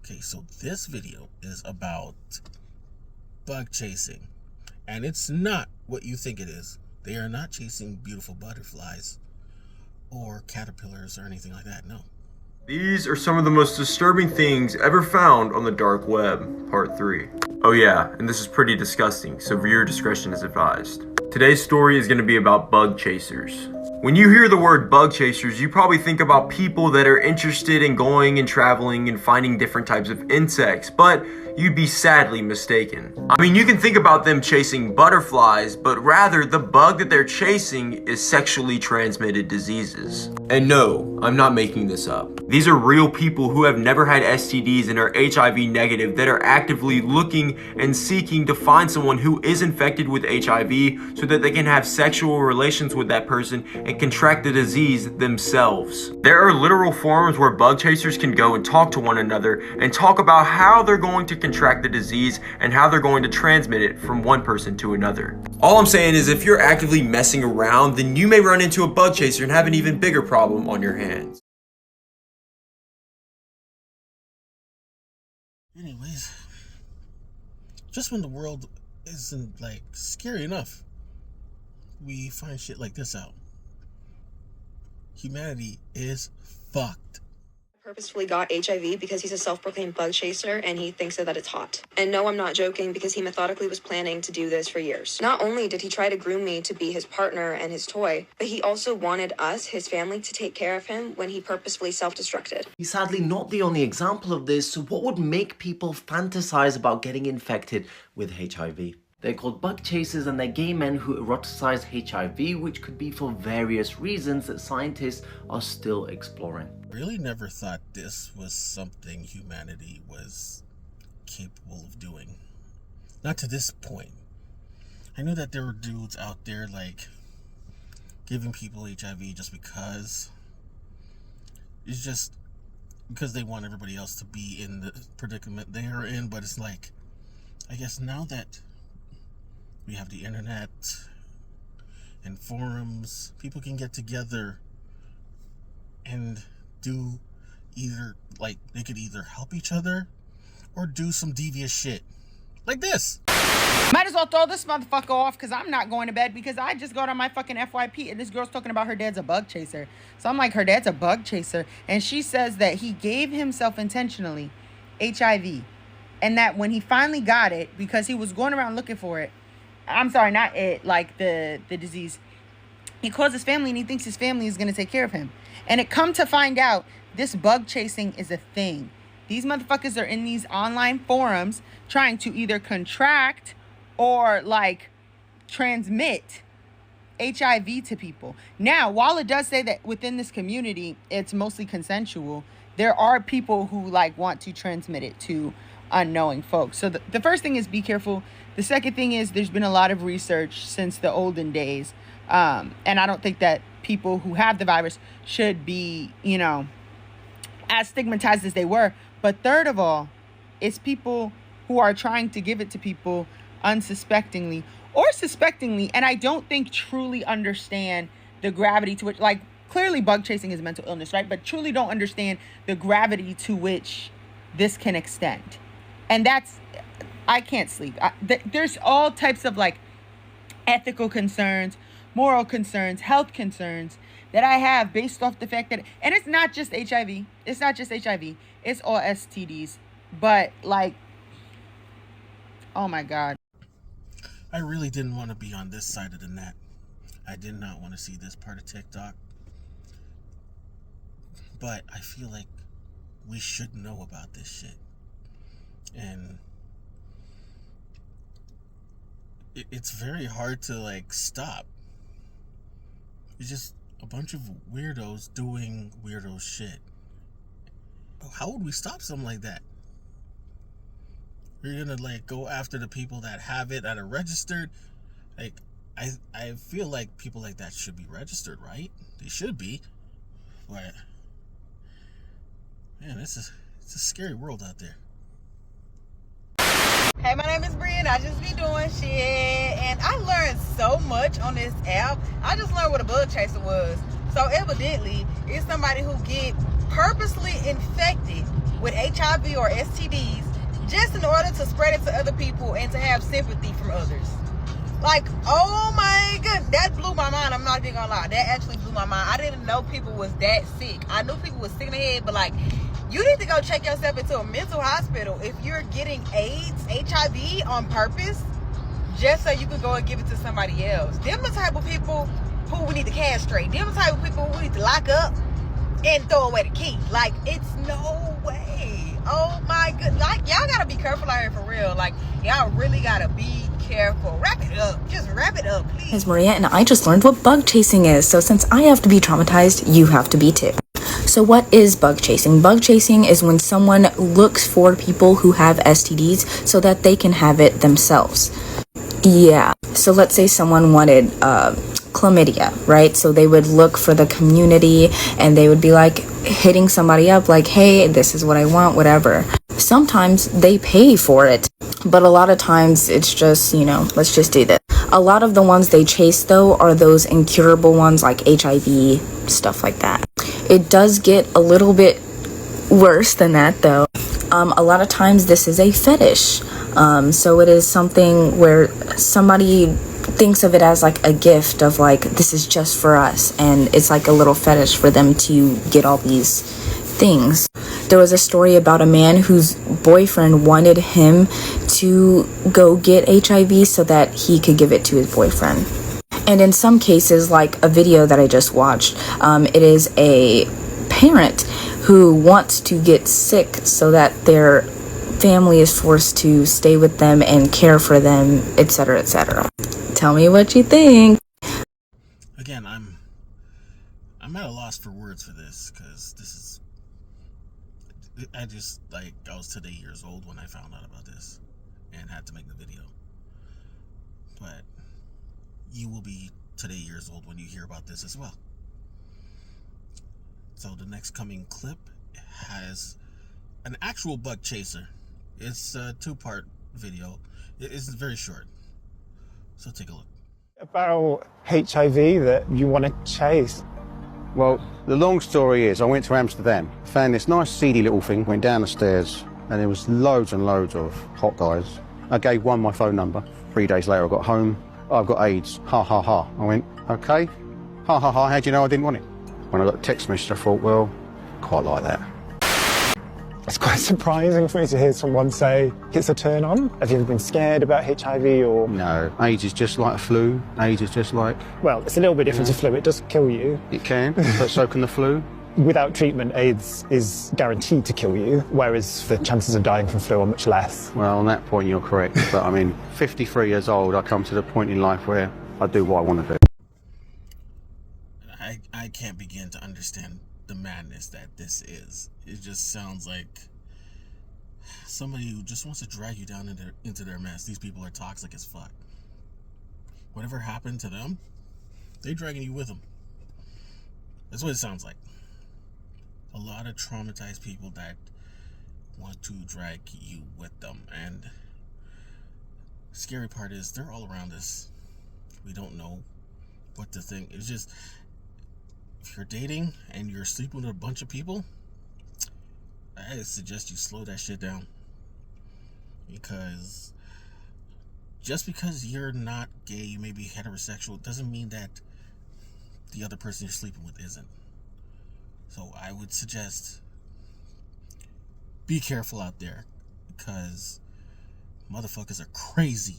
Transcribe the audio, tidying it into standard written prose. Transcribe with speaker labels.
Speaker 1: Okay, so this video is about bug chasing. And it's not what you think it is. They are not chasing beautiful butterflies or caterpillars or anything like that, no.
Speaker 2: These are some of the most disturbing things ever found on the dark web, part 3. Oh yeah, and this is pretty disgusting, so viewer discretion is advised. Today's story is going to be about bug chasers. When you hear the word bug chasers, you probably think about people that are interested in going and traveling and finding different types of insects, but you'd be sadly mistaken. I mean, you can think about them chasing butterflies, but rather the bug that they're chasing is sexually transmitted diseases. And no, I'm not making this up. These are real people who have never had STDs and are HIV negative that are actively looking and seeking to find someone who is infected with HIV so that they can have sexual relations with that person and contract the disease themselves. There are literal forums where bug chasers can go and talk to one another and talk about how they're going to contract the disease and how they're going to transmit it from one person to another. All I'm saying is if you're actively messing around, then you may run into a bug chaser and have an even bigger problem on your hands.
Speaker 1: Anyways, just when the world isn't like scary enough, we find shit like this out. Humanity is fucked.
Speaker 3: Purposefully got HIV because he's a self-proclaimed bug chaser and he thinks that it's hot. And no, I'm not joking, because he methodically was planning to do this for years. Not only did he try to groom me to be his partner and his toy, but he also wanted us, his family, to take care of him when he purposefully self-destructed.
Speaker 4: He's sadly not the only example of this, so what would make people fantasize about getting infected with HIV? They're called bug chasers, and they're gay men who eroticize HIV, which could be for various reasons that scientists are still exploring.
Speaker 1: Really never thought this was something humanity was capable of doing. Not to this point. I knew that there were dudes out there like giving people HIV just because. It's just because they want everybody else to be in the predicament they are in, but it's like, I guess now that we have the internet and forums, people can get together and do either, like, they could either help each other or do some devious shit. Like this.
Speaker 5: Might as well throw this motherfucker off because I'm not going to bed, because I just got on my fucking FYP and this girl's talking about her dad's a bug chaser. So I'm like, her dad's a bug chaser. And she says that he gave himself intentionally HIV. And that when he finally got it, because he was going around looking for it, I'm sorry, not it, like the disease, he calls his family and he thinks his family is going to take care of him. And it come to find out, this bug chasing is a thing. These motherfuckers are in these online forums trying to either contract or like transmit HIV to people. Now, while it does say that within this community, it's mostly consensual, there are people who like want to transmit it to unknowing folks. So the first thing is be careful. The second thing is there's been a lot of research since the olden days. And I don't think that people who have the virus should be, you know, as stigmatized as they were. But third of all, it's people who are trying to give it to people unsuspectingly or suspectingly. And I don't think truly understand the gravity to which, like, clearly bug chasing is mental illness, right? But truly don't understand the gravity to which this can extend. And that's, I can't sleep. There's all types of like ethical concerns, moral concerns, health concerns that I have based off the fact that, and it's not just HIV. It's not just HIV. It's all STDs. But like, oh my God.
Speaker 1: I really didn't want to be on this side of the net. I did not want to see this part of TikTok. But I feel like we should know about this shit. And it's very hard to like stop. It's just a bunch of weirdos doing weirdo shit. How would we stop something like that? We're gonna like go after the people that have it, that are registered. Like, I feel like people like that should be registered, right? They should be. But man, it's a scary world out there.
Speaker 6: Hey, my name is Brian. I just be doing shit, and I learned so much on this app. I just learned what a bug chaser was. So evidently, it's somebody who get purposely infected with HIV or STDs just in order to spread it to other people and to have sympathy from others. Like, oh my goodness, that blew my mind. I'm not even gonna lie, that actually blew my mind. I didn't know people was that sick. I knew people was sick in the head, but like, you need to go check yourself into a mental hospital if you're getting AIDS, HIV on purpose, just so you can go and give it to somebody else. Them the type of people who we need to castrate. Them the type of people who we need to lock up and throw away the key. Like, it's no way. Oh my goodness. Like, y'all gotta be careful out here for real. Like, y'all really gotta be careful. Wrap it up. Just wrap it up, please.
Speaker 7: It's Maria, and I just learned what bug chasing is. So since I have to be traumatized, you have to be too. So what is bug chasing? Bug chasing is when someone looks for people who have STDs so that they can have it themselves. Yeah. So let's say someone wanted chlamydia, right? So they would look for the community and they would be like hitting somebody up like, hey, this is what I want, whatever. Sometimes they pay for it, but a lot of times it's just, you know, let's just do this. A lot of the ones they chase though are those incurable ones like HIV, stuff like that. It does get a little bit worse than that though. A lot of times this is a fetish. So it is something where somebody thinks of it as like a gift of like, this is just for us, and it's like a little fetish for them to get all these things. There was a story about a man whose boyfriend wanted him to go get HIV so that he could give it to his boyfriend. And in some cases, like a video that I just watched, it is a parent who wants to get sick so that their family is forced to stay with them and care for them, etc., etc. Tell me what you think.
Speaker 1: Again, I'm at a loss for words for this, because this is, I just, like, I was today years old when I found out about this and had to make the video. But you will be today years old when you hear about this as well. So the next coming clip has an actual bug chaser. It's a 2-part video. It's very short. So take a look.
Speaker 8: About HIV that you want to chase?
Speaker 9: Well, the long story is I went to Amsterdam, found this nice seedy little thing, went down the stairs, and there was loads and loads of hot guys. I gave one my phone number. 3 days later I got home. Oh, I've got AIDS. Ha ha ha. I went, okay. Ha ha ha. How do you know I didn't want it? When I got a text message, I thought, well, quite like that.
Speaker 8: It's quite surprising for me to hear someone say it's a turn on. Have you ever been scared about HIV or?
Speaker 9: No, AIDS is just like a flu. AIDS is just like...
Speaker 8: Well, it's a little bit different to flu. It does kill you.
Speaker 9: It can, but so can the flu.
Speaker 8: Without treatment, AIDS is guaranteed to kill you, whereas the chances of dying from flu are much less.
Speaker 9: Well, on that point you're correct, but I mean, 53 years old, I come to the point in life where I do what I want to do.
Speaker 1: I can't begin to understand the madness that this is. It just sounds like somebody who just wants to drag you down into their mess. These people are toxic as fuck. Whatever happened to them, they're dragging you with them. That's what it sounds like. A lot of traumatized people that want to drag you with them. And the scary part is they're all around us. We don't know what to think. It's just, if you're dating and you're sleeping with a bunch of people, I suggest you slow that shit down. Because just because you're not gay, you may be heterosexual, doesn't mean that the other person you're sleeping with isn't. So I would suggest be careful out there, because motherfuckers are crazy.